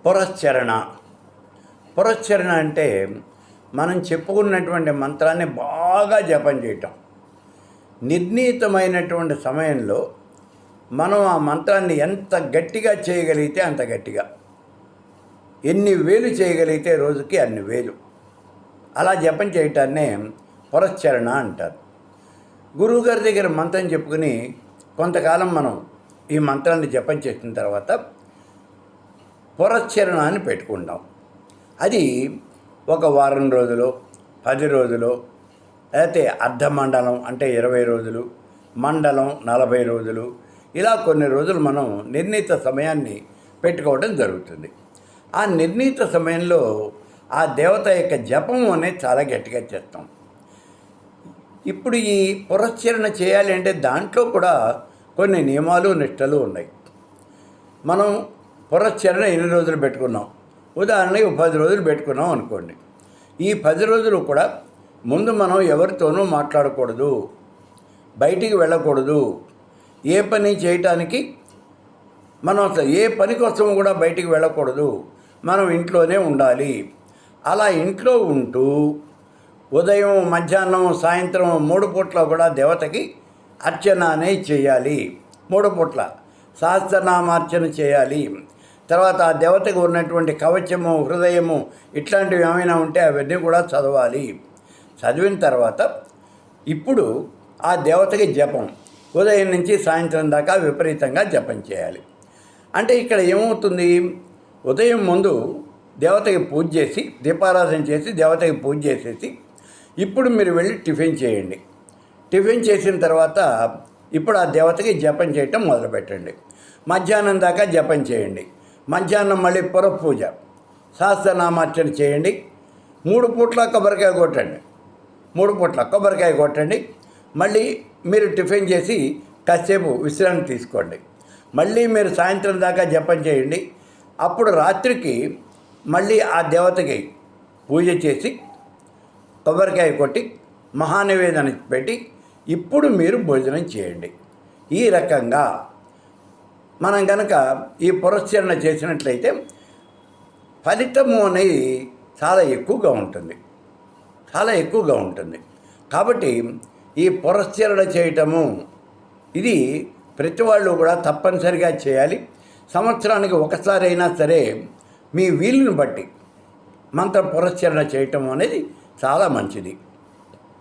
పురశ్చరణ. పురశ్చరణ అంటే మనం చెప్పుకున్నటువంటి మంత్రాన్ని బాగా జపం చేయటం. నిర్ణీతమైనటువంటి సమయంలో మనం ఆ మంత్రాన్ని ఎంత గట్టిగా చేయగలిగితే అంత గట్టిగా, ఎన్ని వేలు చేయగలిగితే రోజుకి అన్ని వేలు, అలా జపం చేయటాన్నే పురశ్చరణ అంటారు. గురువుగారి దగ్గర మంత్రం చెప్పుకుని కొంతకాలం మనం ఈ మంత్రాన్ని జపం చేసిన తర్వాత పురశ్చరణ అని పెట్టుకుంటాం. అది ఒక వారం రోజులు, 10 రోజులు, లేకపోతే అర్ధమండలం అంటే 20 రోజులు, మండలం 40 రోజులు, ఇలా కొన్ని రోజులు మనం నిర్ణీత సమయాన్ని పెట్టుకోవడం జరుగుతుంది. ఆ నిర్ణీత సమయంలో ఆ దేవత యొక్క జపం అనేది చాలా గట్టిగా చేస్తాం. ఇప్పుడు ఈ పురశ్చరణ చేయాలి అంటే దాంట్లో కూడా కొన్ని నియమాలు నిష్టలు ఉన్నాయి. మనం పురశ్చరణ ఎన్ని రోజులు పెట్టుకున్నాం, ఉదాహరణకి 10 రోజులు పెట్టుకున్నాం అనుకోండి. ఈ 10 రోజులు కూడా ముందు మనం ఎవరితోనూ మాట్లాడకూడదు, బయటికి వెళ్ళకూడదు, ఏ పని చేయటానికి మనం ఏ పని కోసం కూడా బయటికి వెళ్ళకూడదు, మనం ఇంట్లోనే ఉండాలి. అలా ఇంట్లో ఉంటూ ఉదయం, మధ్యాహ్నం, సాయంత్రం 3 పూట్ల కూడా దేవతకి అర్చన అనేది చేయాలి. 3 పూట్ల సహస్రనామార్చన చేయాలి. తర్వాత ఆ దేవతకు ఉన్నటువంటి కవచము, హృదయము ఇట్లాంటివి ఏమైనా ఉంటే అవన్నీ కూడా చదవాలి. చదివిన తర్వాత ఇప్పుడు ఆ దేవతకి జపం ఉదయం నుంచి సాయంత్రం దాకా విపరీతంగా జపం చేయాలి. అంటే ఇక్కడ ఏమవుతుంది, ఉదయం ముందు దేవతకి పూజ చేసి, దీపారాధన చేసి దేవతకి పూజ చేసేసి ఇప్పుడు మీరు వెళ్ళి టిఫిన్ చేయండి. టిఫిన్ చేసిన తర్వాత ఇప్పుడు ఆ దేవతకి జపం చేయటం మొదలుపెట్టండి. మధ్యాహ్నం దాకా జపం చేయండి. మధ్యాహ్నం మళ్ళీ పురపూజ, సహస్రనామార్చన చేయండి. 3 పూట్ల కొబ్బరికాయ కొట్టండి. 3 పూట్ల కొబ్బరికాయ కొట్టండి. మళ్ళీ మీరు టిఫిన్ చేసి కాసేపు విశ్రాంతి తీసుకోండి. మళ్ళీ మీరు సాయంత్రం దాకా జపం చేయండి. అప్పుడు రాత్రికి మళ్ళీ ఆ దేవతకి పూజ చేసి కొబ్బరికాయ కొట్టి మహానివేదన పెట్టి ఇప్పుడు మీరు భోజనం చేయండి. ఈ రకంగా మనం కనుక ఈ పురశ్చరణ చేసినట్లయితే ఫలితము అనేది చాలా ఎక్కువగా ఉంటుంది, చాలా ఎక్కువగా ఉంటుంది. కాబట్టి ఈ పురశ్చరణ చేయటము ఇది ప్రతి వాళ్ళు కూడా తప్పనిసరిగా చేయాలి. సంవత్సరానికి ఒకసారి అయినా సరే మీ వీలుని బట్టి మంత్ర పురశ్చరణ చేయటం అనేది చాలా మంచిది.